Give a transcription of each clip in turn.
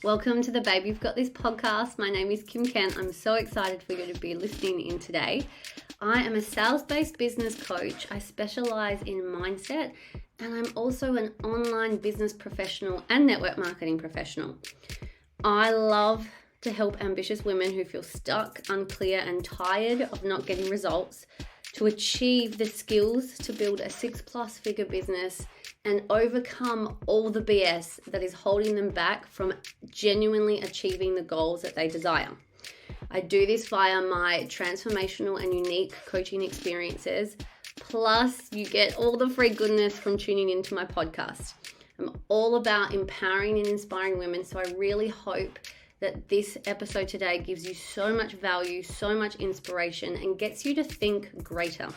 Welcome to the Babe You've Got This podcast. My name is Kim Kent. I'm so excited for you to be listening in today. I am a sales-based business coach. I specialize in mindset, and I'm also an online business professional and network marketing professional. I love to help ambitious women who feel stuck, unclear, and tired of not getting results to achieve the skills to build a 6+ figure business and overcome all the BS that is holding them back from genuinely achieving the goals that they desire. I do this via my transformational and unique coaching experiences, plus you get all the free goodness from tuning into my podcast. I'm all about empowering and inspiring women, so I really hope that this episode today gives you so much value, so much inspiration, and gets you to think greater.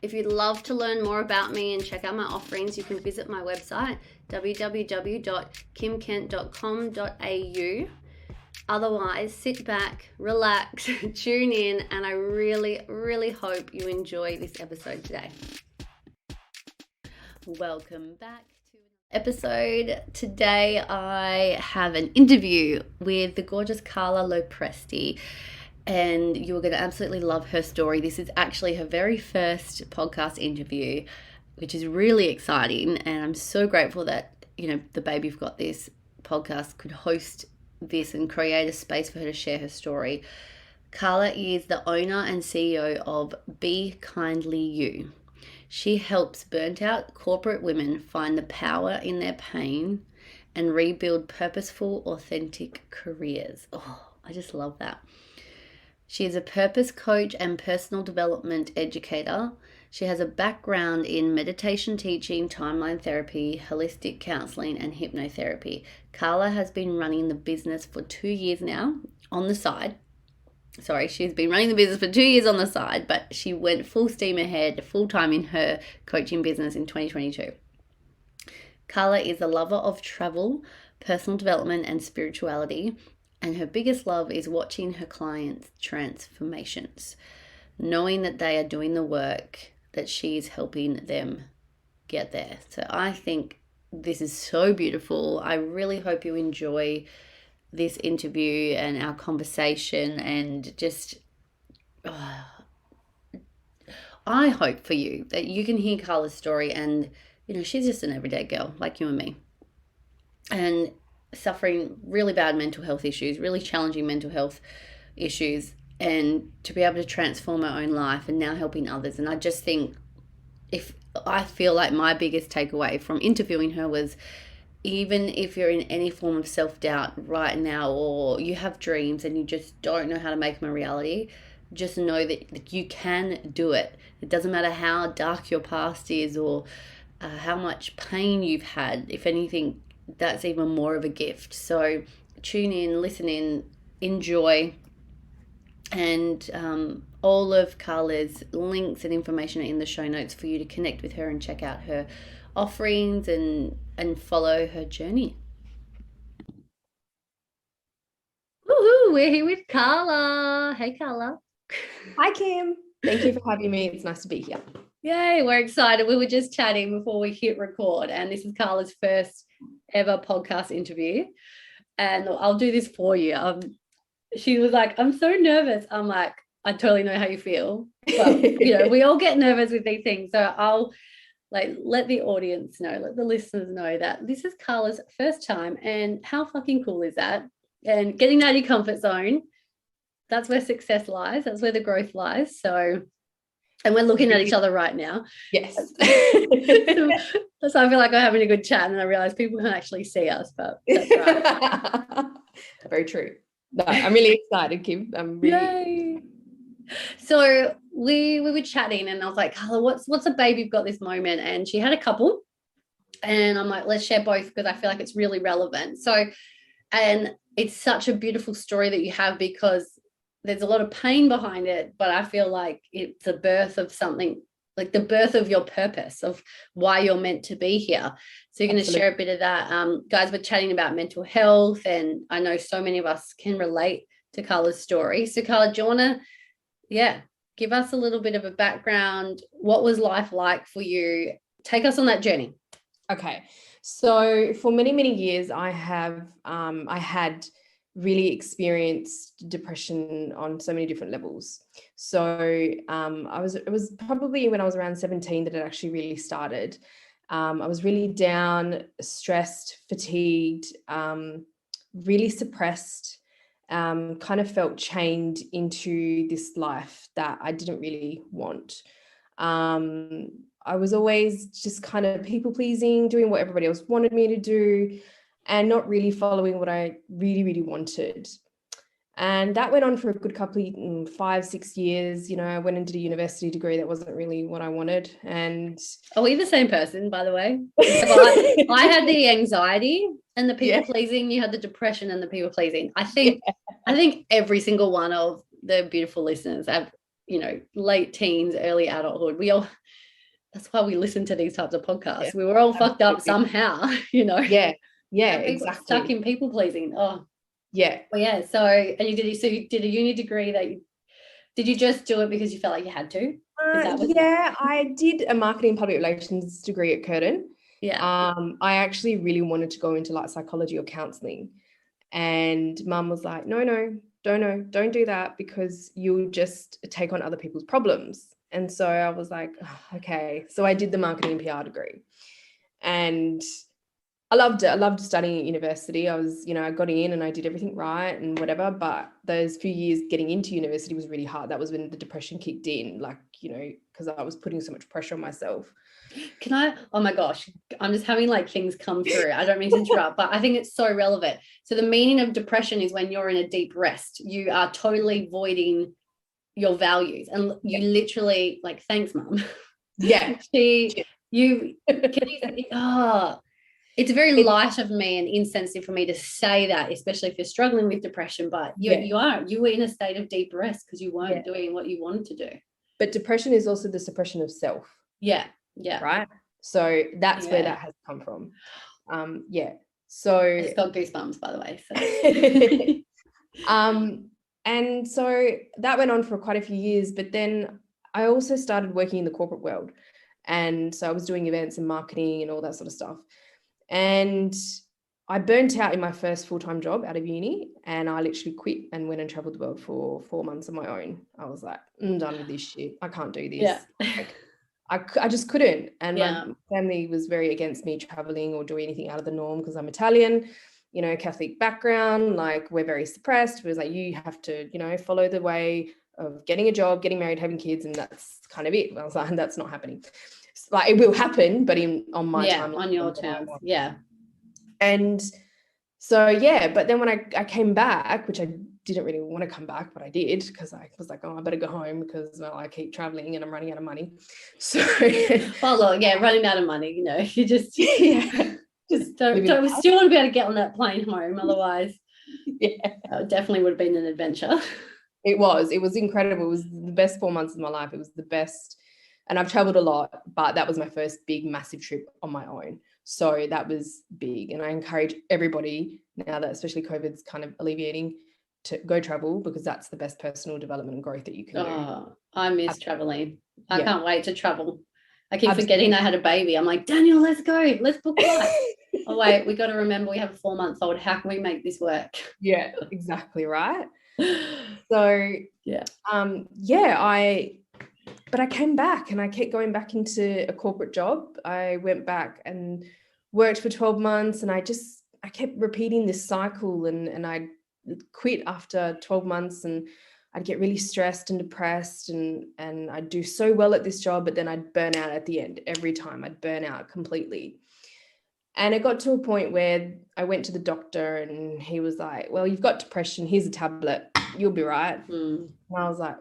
If you'd love to learn more about me and check out my offerings, you can visit my website, www.kimkent.com.au. Otherwise, sit back, relax, tune in, and I really hope you enjoy this episode today. Welcome back to another episode. Today I have an interview with the gorgeous Carla Presti. And you're going to absolutely love her story. This is actually her very first podcast interview, which is really exciting. And I'm so grateful that, the Babe You've Got This podcast could host this and create a space for her to share her story. Carla is the owner and CEO of Be Kindly You. She helps burnt out corporate women find the power in their pain and rebuild purposeful, authentic careers. Oh, I just love that. She is a purpose coach and personal development educator. She has a background in meditation teaching, timeline therapy, holistic counseling, and hypnotherapy. Carla has been running the business for 2 years now on the side. She's been running the business for 2 years on the side, but she went full steam ahead, full time in her coaching business in 2022. Carla is a lover of travel, personal development, and spirituality. And her biggest love is watching her clients' transformations, knowing that they are doing the work that she's helping them get there. So I think this is so beautiful. I really hope you enjoy this interview and our conversation, and just, I hope for you that you can hear Carla's story, and, she's just an everyday girl like you and me. And suffering really bad mental health issues, really challenging mental health issues, and to be able to transform her own life and now helping others. And I just think, I feel like my biggest takeaway from interviewing her was, even if you're in any form of self-doubt right now, or you have dreams and you just don't know how to make them a reality, just know that you can do it. It doesn't matter how dark your past is or how much pain you've had. If anything, that's even more of a gift. So tune in, listen in, enjoy. And all of Carla's links and information are in the show notes for you to connect with her and check out her offerings and follow her journey. Woohoo! We're here with Carla. Hey, Carla. Hi, Kim. Thank you for having me. It's nice to be here. Yay, we're excited. We were just chatting before we hit record, and this is Carla's first ever podcast interview, and I'll do this for you. She was like, I'm so nervous. I'm like, I totally know how you feel, but we all get nervous with these things, so I'll let the audience know, let the listeners know that this is Carla's first time, and how fucking cool is that? And getting out of your comfort zone, that's where success lies, that's where the growth lies. So, and we're looking at each other right now. Yes. So I feel like we're having a good chat, and I realize people can actually see us, but that's right. Very true. No, I'm really excited, Kim. Yay. So we were chatting, and I was like, Carla, what's a Babe You've Got This moment? And she had a couple, and I'm like, let's share both, because I feel like it's really relevant. So, and it's such a beautiful story that you have, because there's a lot of pain behind it, but I feel like it's a birth of something, like the birth of your purpose, of why you're meant to be here. So you're going to share a bit of that. Guys, we're chatting about mental health, and I know so many of us can relate to Carla's story. So Carla, do you want to, give us a little bit of a background? What was life like for you? Take us on that journey. Okay. So for many, many years, I had really experienced depression on so many different levels. So it was probably when I was around 17 that it actually really started. I was really down, stressed, fatigued, really suppressed, kind of felt chained into this life that I didn't really want. Um, I was always just kind of people pleasing, doing what everybody else wanted me to do, and not really following what I really, really wanted. And that went on for a good couple of 5, 6 years. I went and did a university degree that wasn't really what I wanted. And Are we the same person, by the way? Yeah, but I had the anxiety and the people pleasing. You had the depression and the people pleasing. I think every single one of the beautiful listeners have, late teens, early adulthood. That's why we listen to these types of podcasts. We were all fucked up somehow, Yeah, And people exactly. stuck in people pleasing. Oh, yeah. well, yeah. So, and you did a uni degree did you just do it because you felt like you had to? I did a marketing public relations degree at Curtin. Yeah. I actually really wanted to go into like psychology or counseling, and mum was like, no, don't do that because you'll just take on other people's problems. And so I was like, oh, okay. So I did the marketing and PR degree, and I loved it. I loved studying at university. I got in and I did everything right and whatever. But those few years getting into university was really hard. That was when the depression kicked in, because I was putting so much pressure on myself. Oh my gosh, I'm just having like things come through. I don't mean to interrupt, but I think it's so relevant. So the meaning of depression is when you're in a deep rest, you are totally voiding your values, and you literally like, thanks, mum. Yeah. It's very light of me and insensitive for me to say that, especially if you're struggling with depression, but you were in a state of deep rest because you weren't doing what you wanted to do. But depression is also the suppression of self. Yeah. Right. So that's where that has come from. So I just got goosebumps, by the way. So and so that went on for quite a few years, but then I also started working in the corporate world. And so I was doing events and marketing and all that sort of stuff. And I burnt out in my first full-time job out of uni, and I literally quit and went and traveled the world for 4 months on my own. I was like, I'm done with this shit. I can't do this. I just couldn't. And my family was very against me traveling or doing anything out of the norm because I'm Italian, Catholic background. Like, we're very suppressed. It was like, you have to, follow the way of getting a job, getting married, having kids, and that's kind of it. I was like, that's not happening. Like, it will happen, but on my time, on your terms. And so but then when I came back, which I didn't really want to come back, but I did because I was like, oh, I better go home because I keep traveling and I'm running out of money. So running out of money, you just just don't still want to be able to get on that plane home, otherwise it definitely would have been an adventure. It was incredible. It was the best 4 months of my life. It was the best, and I've traveled a lot, but that was my first big massive trip on my own. So that was big, and I encourage everybody now that especially COVID's kind of alleviating to go travel, because that's the best personal development and growth that you can do. I miss traveling. I can't wait to travel. I keep forgetting I had a baby. I'm like, Daniel, let's go. Let's book flights. Oh wait, we got to remember we have a 4-month-old. How can we make this work? Yeah, exactly right. So but I came back and I kept going back into a corporate job. I went back and worked for 12 months, and I kept repeating this cycle, and I quit after 12 months, and I'd get really stressed and depressed, and I'd do so well at this job, but then I'd burn out at the end. Every time I'd burn out completely. And it got to a point where I went to the doctor, and he was like, well, you've got depression. Here's a tablet. You'll be right. And I was like,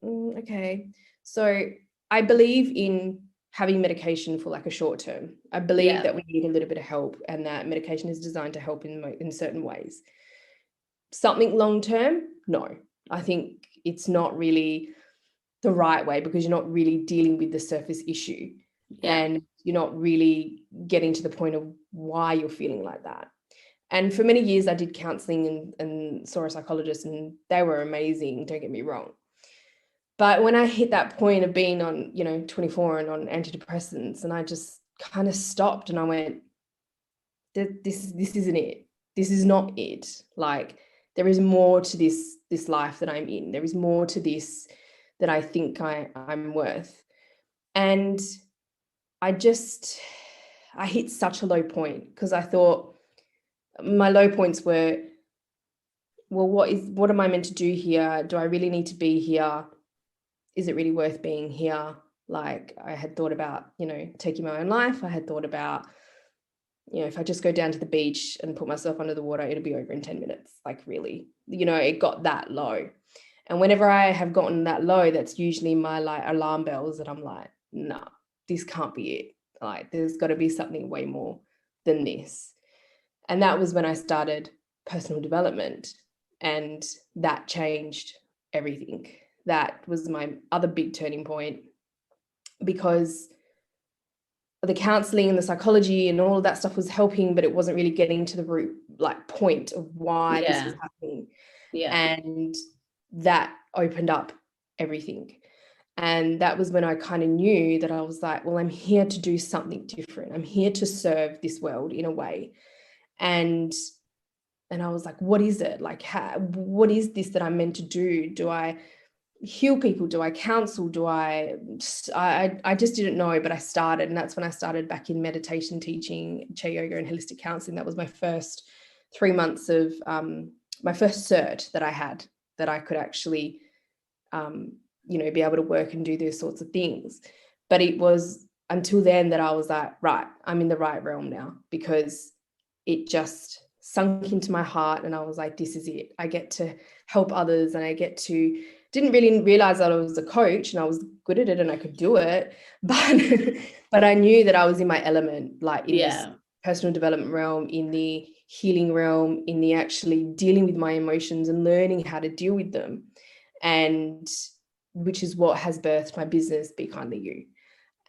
okay. So I believe in having medication for like a short term. I believe that we need a little bit of help, and that medication is designed to help in certain ways. Something long term, no. I think it's not really the right way, because you're not really dealing with the surface issue, and you're not really getting to the point of why you're feeling like that. And for many years I did counseling and saw a psychologist, and they were amazing, don't get me wrong. But when I hit that point of being on, 24 and on antidepressants, and I just kind of stopped and I went, this isn't it. This is not it. Like, there is more to this life that I'm in. There is more to this that I think I'm worth. And I hit such a low point, because I thought, my low points were, well, what am I meant to do here? Do I really need to be here? Is it really worth being here? Like, I had thought about, taking my own life. I had thought about, if I just go down to the beach and put myself under the water, it'll be over in 10 minutes. Like, really, it got that low. And whenever I have gotten that low, that's usually my like alarm bells that I'm like, no, this can't be it. Like, there's got to be something way more than this. And that was when I started personal development, and that changed everything. That was my other big turning point, because the counseling and the psychology and all of that stuff was helping, but it wasn't really getting to the root point of why this was happening. Yeah. And that opened up everything. And that was when I kind of knew that I was like, well, I'm here to do something different. I'm here to serve this world in a way. And I was like, what is it? Like, what is this that I'm meant to do? Do I heal people? Do I counsel? Do I just didn't know, but I started. And that's when I started back in meditation teaching, chair yoga and holistic counseling. That was my first 3 months of my first cert that I had, that I could actually be able to work and do those sorts of things. But it was until then that I was like, right, I'm in the right realm now, because it just sunk into my heart, and I was like, this is it. I get to help others, and I didn't really realize that I was a coach and I was good at it and I could do it, but I knew that I was in my element, like in this personal development realm, in the healing realm, in the actually dealing with my emotions and learning how to deal with them, and which is what has birthed my business, Be Kindly You.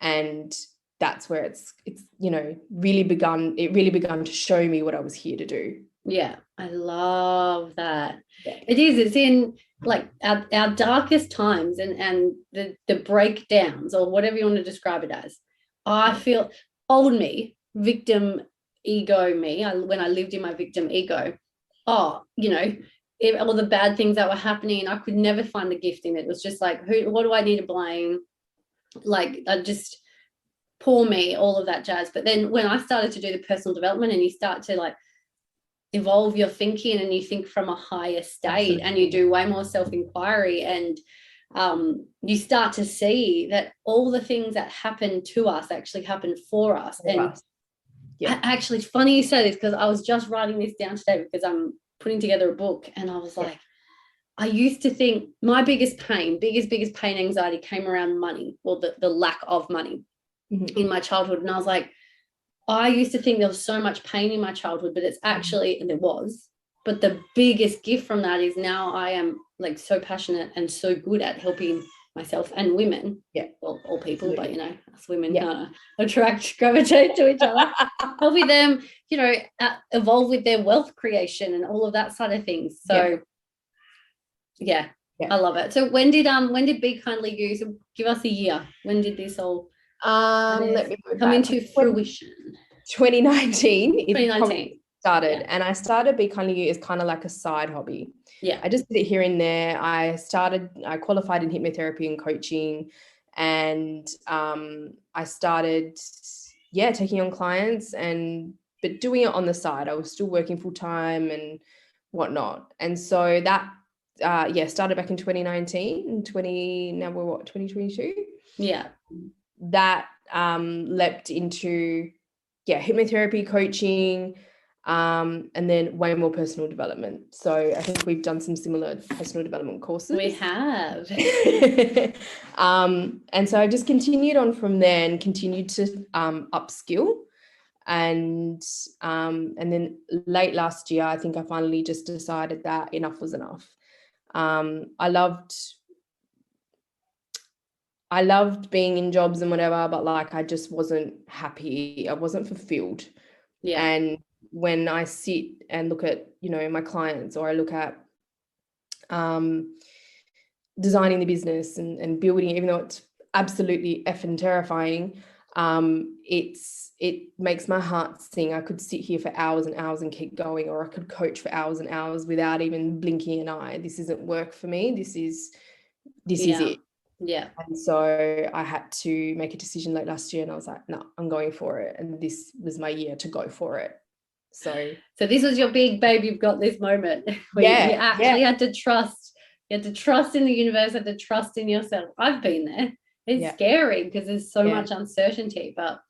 And that's where it's really begun to show me what I was here to do. Yeah, I love that. It's in like our darkest times and the breakdowns, or whatever you want to describe it as. I feel old me, victim ego me, when I lived in my victim ego, all the bad things that were happening, I could never find the gift in it. It was just like, what do I need to blame? Like, I just, poor me, all of that jazz. But then when I started to do the personal development, and you start to like evolve your thinking, and you think from a higher state, and you do way more self-inquiry, and you start to see that all the things that happen to us actually happen for us. And actually, it's funny you say this, because I was just writing this down today, because I'm putting together a book, and I was like, I used to think my biggest pain, anxiety came around money, or the lack of money in my childhood. And I was like, I used to think there was so much pain in my childhood, but it's actually, and there was, but the biggest gift from that is now I am like so passionate and so good at helping myself and women, well, all people, but us women gravitate to each other, helping them, evolve with their wealth creation and all of that side of things. So I love it. So when did Be Kindly You, so give us a year, when did this all let me come into fruition? 2019. 2019 started, and I started Be Kindly You as kind of like a side hobby. I just did it here and there. I qualified in hypnotherapy and coaching, and I started taking on clients, but doing it on the side. I was still working full time and whatnot, and so that started back in 2019. Now we're 2022. That leapt into hypnotherapy, coaching, and then way more personal development. So I think we've done some similar personal development courses. We have. And so I just continued on from there and continued to upskill. And then late last year, I think I finally just decided that enough was enough. I loved being in jobs and whatever, but like, I just wasn't happy. I wasn't fulfilled. And when I sit and look at, my clients, or I look at designing the business and building it, even though it's absolutely effing terrifying, It makes my heart sing. I could sit here for hours and hours and keep going, or I could coach for hours and hours without even blinking an eye. This isn't work for me. This is it. Yeah. And so I had to make a decision late last year, and I was like, no, I'm going for it. And this was my year to go for it. So this was your big babe, you've got this moment where you actually had to trust. You had to trust in the universe, had to trust in yourself. I've been there. It's scary because there's so much uncertainty, but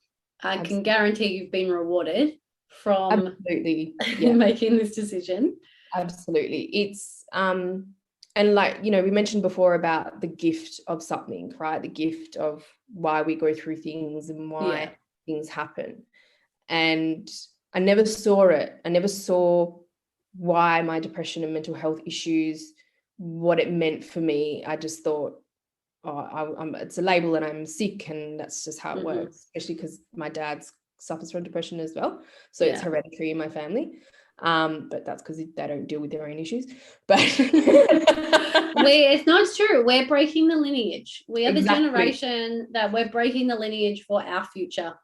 I can guarantee you've been rewarded from making this decision. Absolutely. It's and like, you know, we mentioned before about the gift of something, right? The gift of why we go through things and why things happen. And I never saw it. I never saw why my depression and mental health issues, what it meant for me. I just thought, it's a label and I'm sick, and that's just how it works, especially because my dad suffers from depression as well. So it's hereditary in my family. But that's because they don't deal with their own issues. But it's not true. We're breaking the lineage. We are the generation that we're breaking the lineage for our future,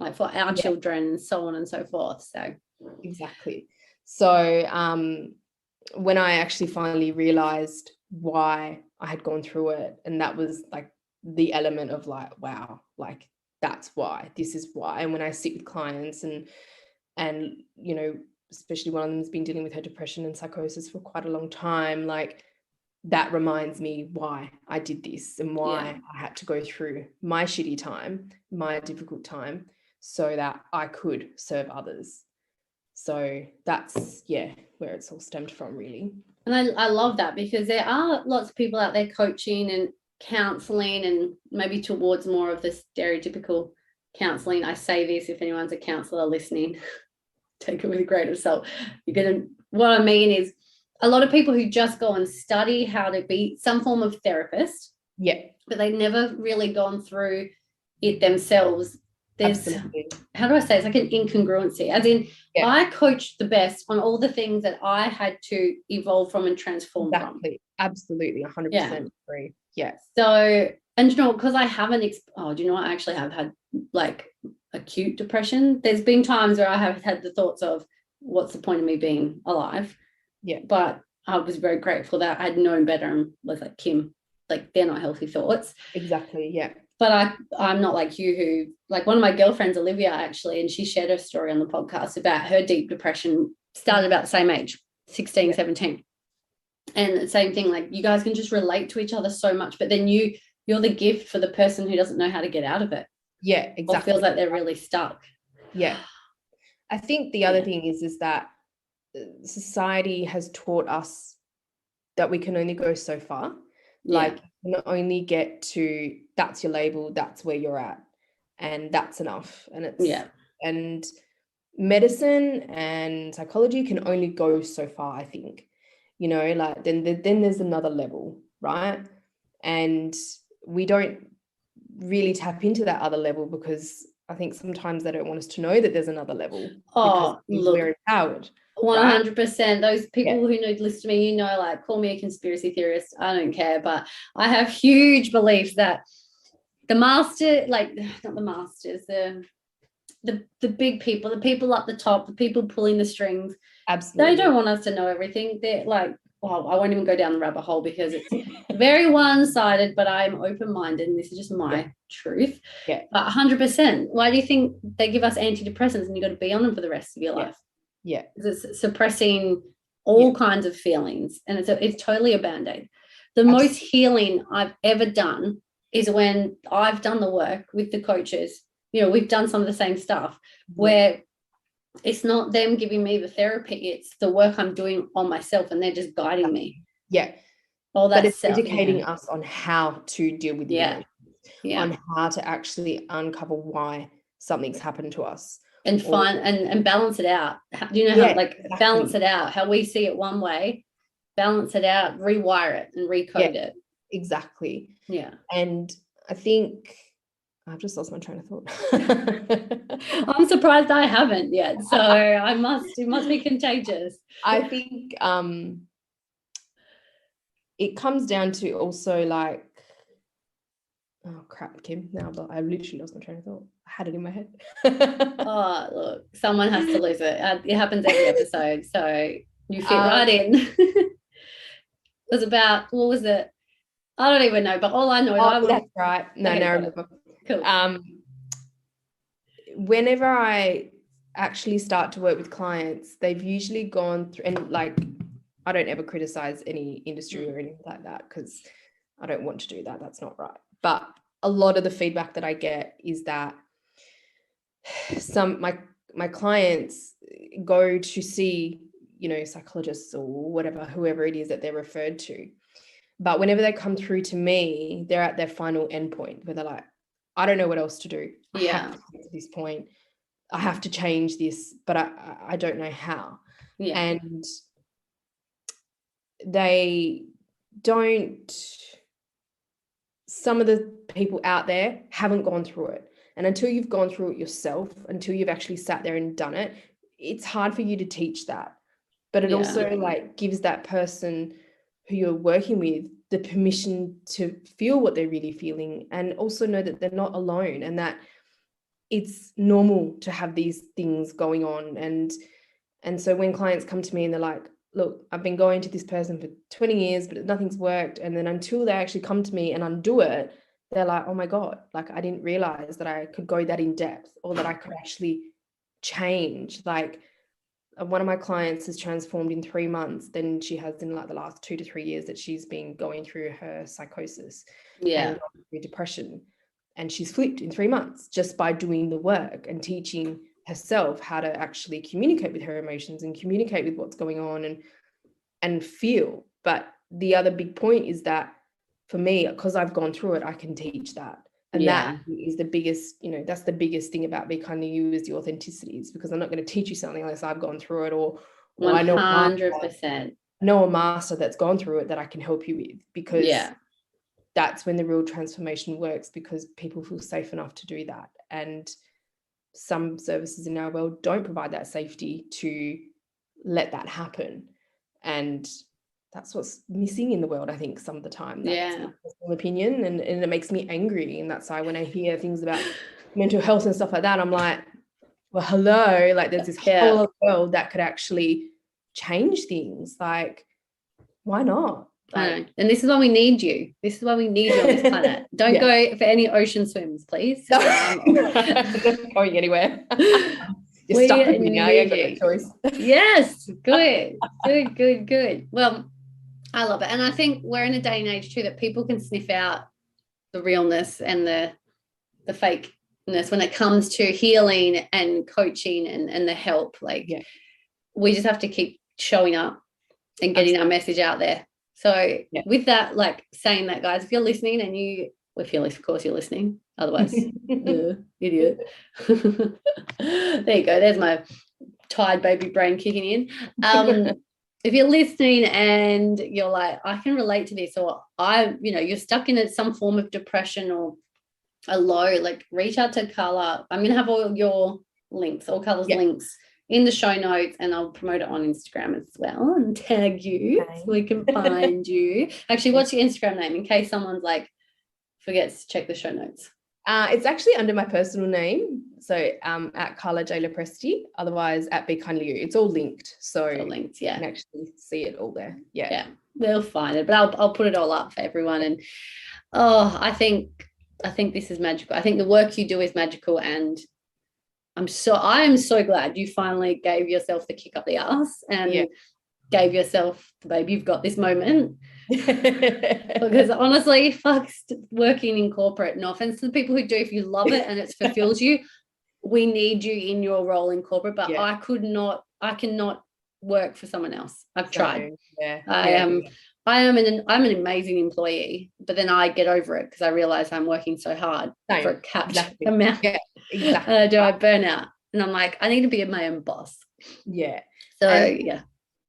like for our children, and so on and so forth. So exactly. So when I actually finally realized why I had gone through it, and that was like the element of like, wow, like that's why, this is why. And when I sit with clients and you know, especially one of them's been dealing with her depression and psychosis for quite a long time, like that reminds me why I did this and why I had to go through my shitty time, my difficult time, so that I could serve others. So that's where it's all stemmed from, really. And I love that, because there are lots of people out there coaching and counseling, and maybe towards more of the stereotypical counseling. I say this, if anyone's a counselor listening, take it with a grain of salt. What I mean is, a lot of people who just go and study how to be some form of therapist, but they've never really gone through it themselves. There's, how do I say, it's like an incongruency, as in I coached the best on all the things that I had to evolve from and transform from. Absolutely, 100% agree. Yeah. So, and you know, because I haven't, do you know what? I actually have had like acute depression. There's been times where I have had the thoughts of, what's the point of me being alive? Yeah. But I was very grateful that I'd known better and was like, Kim, like they're not healthy thoughts. Exactly. Yeah. But I'm not like you, who, like one of my girlfriends, Olivia, actually, and she shared her story on the podcast about her deep depression, started about the same age, 16, 17. And the same thing, like you guys can just relate to each other so much, but then you're the gift for the person who doesn't know how to get out of it. Yeah, exactly. Or feels like they're really stuck. Yeah. I think the other thing is that society has taught us that we can only go so far. Like you can only get to, that's your label, that's where you're at, and that's enough. And it's and medicine and psychology can only go so far, I think. You know, like then there's another level, right? And we don't really tap into that other level, because I think sometimes they don't want us to know that there's another level. Oh, because we're empowered. 100%. Those people who know, listen to me, you know, like call me a conspiracy theorist, I don't care, but I have huge beliefs that the master, like not the masters, the big people, the people up the top, the people pulling the strings, absolutely, they don't want us to know everything. They're like, well, I won't even go down the rabbit hole because it's very one-sided, but I'm open-minded and this is just my truth. Yeah. But 100%. Why do you think they give us antidepressants and you've got to be on them for the rest of your life? Yeah. Because it's suppressing all kinds of feelings, and it's totally a Band-Aid. The most healing I've ever done is when I've done the work with the coaches. You know, we've done some of the same stuff where it's not them giving me the therapy, it's the work I'm doing on myself, and they're just guiding me. Yeah. All that, but it's educating us on how to deal with the on how to actually uncover why something's happened to us. And find and balance it out. Do you know how, like, exactly, balance it out? How we see it one way, balance it out, rewire it and recode it. Exactly. Yeah. And I think I've just lost my train of thought. I'm surprised I haven't yet. So it must be contagious. I think it comes down to also, like, Oh crap, Kim. Now I literally lost my train of thought. I had it in my head. Oh, look, someone has to lose it. It happens every episode, so you fit right in. It was about, what was it? I don't even know, but all I know is that's right. No, okay, no, I remember. Cool. Whenever I actually start to work with clients, they've usually gone through, and like, I don't ever criticize any industry or anything like that, because I don't want to do that. That's not right. But a lot of the feedback that I get is that my clients go to see, psychologists or whatever, whoever it is that they're referred to. But whenever they come through to me, they're at their final endpoint where they're like, I don't know what else to do. I have to get to this point. I have to change this, but I don't know how. Yeah. And they don't, some of the people out there haven't gone through it. And until you've gone through it yourself, until you've actually sat there and done it, it's hard for you to teach that. But it also like gives that person who you're working with the permission to feel what they're really feeling, and also know that they're not alone, and that it's normal to have these things going on. And so when clients come to me and they're like, look, I've been going to this person for 20 years, but nothing's worked. And then until they actually come to me and undo it, they're like, oh my God, like I didn't realize that I could go that in depth, or that I could actually change. Like one of my clients has transformed in 3 months than she has in like the last 2 to 3 years that she's been going through her psychosis and depression. And she's flipped in 3 months just by doing the work and teaching herself how to actually communicate with her emotions and communicate with what's going on and feel. But the other big point is that for me, because I've gone through it, I can teach that. And that is the biggest, that's the biggest thing about Be Kind to You, is the authenticities, because I'm not going to teach you something unless I've gone through it, or 100%. I know a master that's gone through it that I can help you with, because that's when the real transformation works, because people feel safe enough to do that. And some services in our world don't provide that safety to let that happen. And that's what's missing in the world, I think, some of the time. That's my personal opinion, and it makes me angry. And that's why when I hear things about mental health and stuff like that, I'm like, well, hello, like there's this whole other world that could actually change things. Like, why not? Like, and this is why we need you. This is why we need you on this planet. Don't go for any ocean swims, please. Not going anywhere. You're stuck with me now. You ain't got no choice. Yes, good. Well, I love it. And I think we're in a day and age too that people can sniff out the realness and the fakeness when it comes to healing and coaching and the help. Like we just have to keep showing up and getting our message out there. So with that, like saying that, guys, if you're listening and of course you're listening, otherwise, idiot. There you go. There's my tired baby brain kicking in. If you're listening and you're like, I can relate to this, or you're stuck in some form of depression or a low, like reach out to Carla. I'm going to have all your links, all Carla's links in the show notes, and I'll promote it on Instagram as well and tag you so we can find you. Actually, what's your Instagram name in case someone's like forgets to check the show notes? It's actually under my personal name. So at Carla J. Presti, otherwise at Be Kind to You. It's all linked. So you can actually see it all there. Yeah. We'll find it. But I'll put it all up for everyone. And I think this is magical. I think the work you do is magical, and I am so glad you finally gave yourself the kick up the ass and gave yourself the baby, you've got this moment. Because honestly, working in corporate, no offense to the people who do, if you love it and it fulfills you, we need you in your role in corporate. But I cannot work for someone else. I've tried. I'm an amazing employee, but then I get over it because I realize I'm working so hard for a capped amount. I burn out, and I'm like, I need to be my own boss.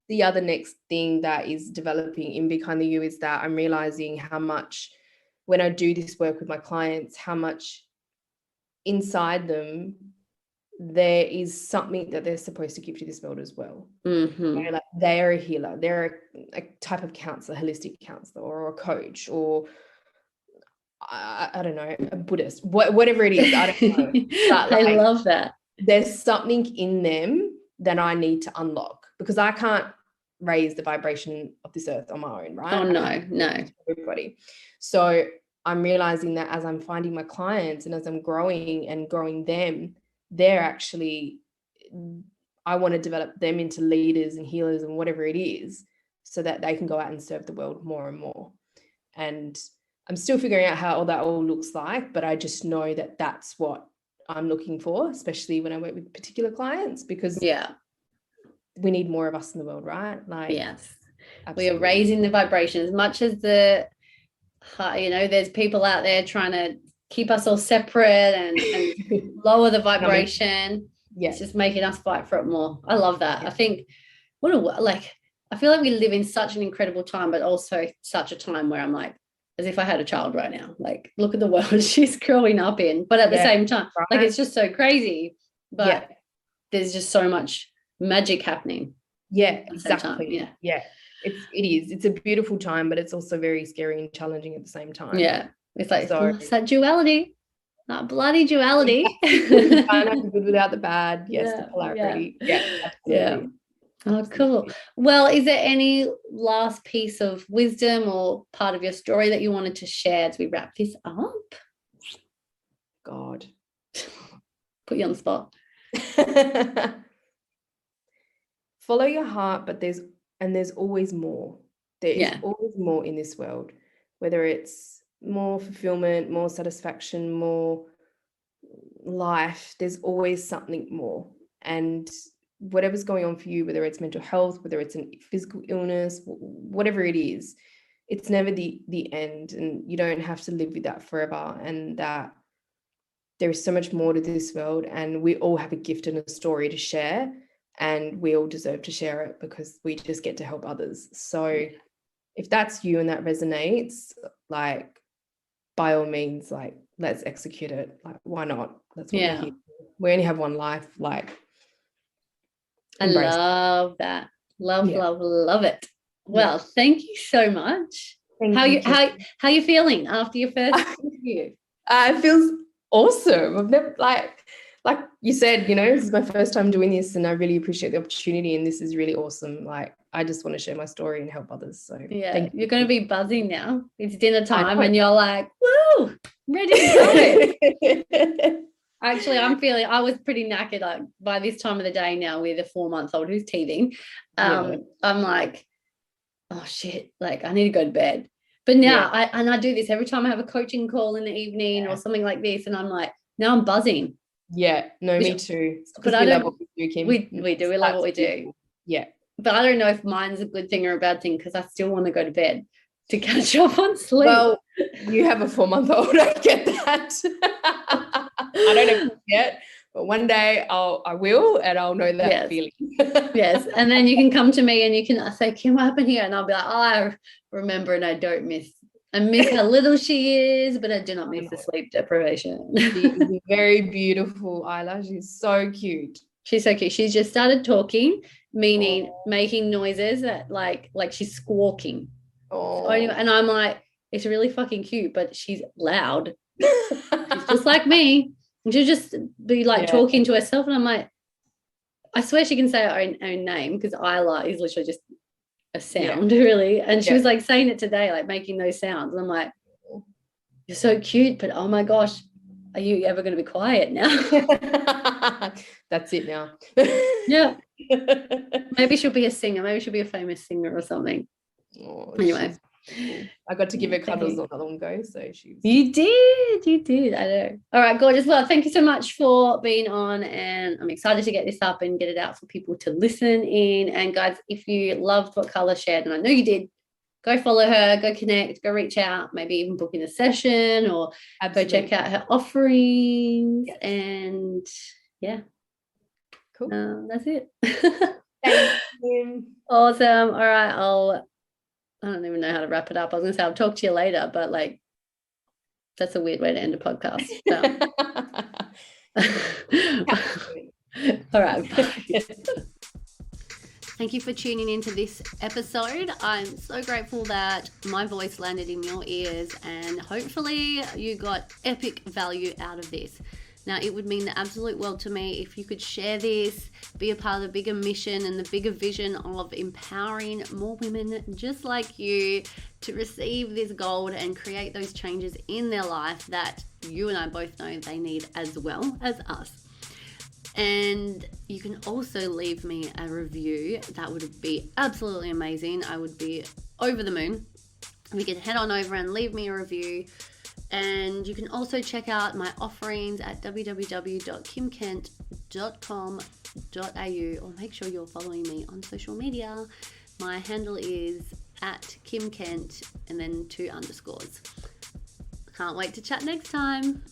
The other next thing that is developing in Be Kind to You is that I'm realizing how much, when I do this work with my clients, how much inside them there is something that they're supposed to give to this world as well. Like they're a healer, they're a type of counselor, holistic counselor, or a coach, or I don't know, a Buddhist, whatever it is, I don't know. But I love that. There's something in them that I need to unlock, because I can't raise the vibration of this earth on my own, right? Oh, no. Everybody. So I'm realizing that as I'm finding my clients and as I'm growing them, they're actually, I want to develop them into leaders and healers and whatever it is, so that they can go out and serve the world more and more. And I'm still figuring out how all that all looks like, but I just know that that's what I'm looking for, especially when I work with particular clients, because we need more of us in the world, right? Like, yes, absolutely. We are raising the vibration as much as there's people out there trying to keep us all separate and lower the vibration. It's just making us fight for it more. I love that. I think I feel like we live in such an incredible time, but also such a time where I'm like, as if I had a child right now, like, look at the world she's growing up in, but at the same time, like, it's just so crazy, but there's just so much magic happening. Exactly. It's a beautiful time, but it's also very scary and challenging at the same time. It's like, it's that duality, that bloody duality. You can't have the good without the bad. The polarity. Absolutely. Oh, cool. Well, is there any last piece of wisdom or part of your story that you wanted to share as we wrap this up? God, put you on the spot. Follow your heart, but there's always more. There is always more in this world, whether it's more fulfillment, more satisfaction, more life. There's always something more. And whatever's going on for you, whether it's mental health, whether it's a physical illness, whatever it is, it's never the end, and you don't have to live with that forever. And that there is so much more to this world, and we all have a gift and a story to share, and we all deserve to share it, because we just get to help others. So if that's you and that resonates, like, by all means, like, let's execute it. Like, why not? That's what we're here for. We only have one life. Like, I love that. Love it. Well, thank you so much. How you feeling after your first interview? It feels awesome. I've never, like you said, this is my first time doing this, and I really appreciate the opportunity, and this is really awesome. Like, I just want to share my story and help others. So you're going to be buzzing now. It's dinner time and you're like, woo, ready to go. Actually, I was pretty knackered, like, by this time of the day now with a 4-month-old who's teething. I'm like, oh shit, like, I need to go to bed. But now I do this every time I have a coaching call in the evening or something like this, and I'm like, now I'm buzzing. Me too. But I love what we do, Kim. We do. We love what we do. But I don't know if mine's a good thing or a bad thing, because I still want to go to bed to catch up on sleep. Well, you have a 4-month-old. I get that. I don't know yet, but one day I will, and I'll know that feeling. Yes. And then you can come to me and you can say, Kim, what happened here? And I'll be like, I remember, and I miss how little she is, but I do not miss the sleep deprivation. She's very beautiful, Isla. She's so cute. She's so cute. She's just started talking, meaning making noises that like she's squawking. So anyway, and I'm like, it's really fucking cute, but she's loud. She's just like me. And she'll just be like talking to herself, and I'm like, I swear she can say her own name, because Isla is literally just a sound, really. And she was like saying it today, like making those sounds. And I'm like, you're so cute, but oh my gosh, are you ever going to be quiet now? That's it now. Maybe she'll be a singer. Maybe she'll be a famous singer or something. Anyway, I got to give her cuddles not long ago, so she's. You did. I know. All right, gorgeous. Well, thank you so much for being on, and I'm excited to get this up and get it out for people to listen in. And guys, if you loved what Carla shared, and I know you did, go follow her, go connect, go reach out, maybe even book in a session, or go check out her offerings. And cool. That's it. Thank you. Awesome. All right, I don't even know how to wrap it up. I was going to say I'll talk to you later, but like, that's a weird way to end a podcast. So. All right. Bye. Thank you you for tuning into this episode. I'm so grateful that my voice landed in your ears, and hopefully you got epic value out of this. Now, it would mean the absolute world to me if you could share this, be a part of the bigger mission and the bigger vision of empowering more women just like you to receive this gold and create those changes in their life that you and I both know they need as well as us. And you can also leave me a review. That would be absolutely amazing. I would be over the moon. You can head on over and leave me a review. And you can also check out my offerings at www.kimkent.com.au, or make sure you're following me on social media. My handle is @KimKent and then 2 underscores. Can't wait to chat next time.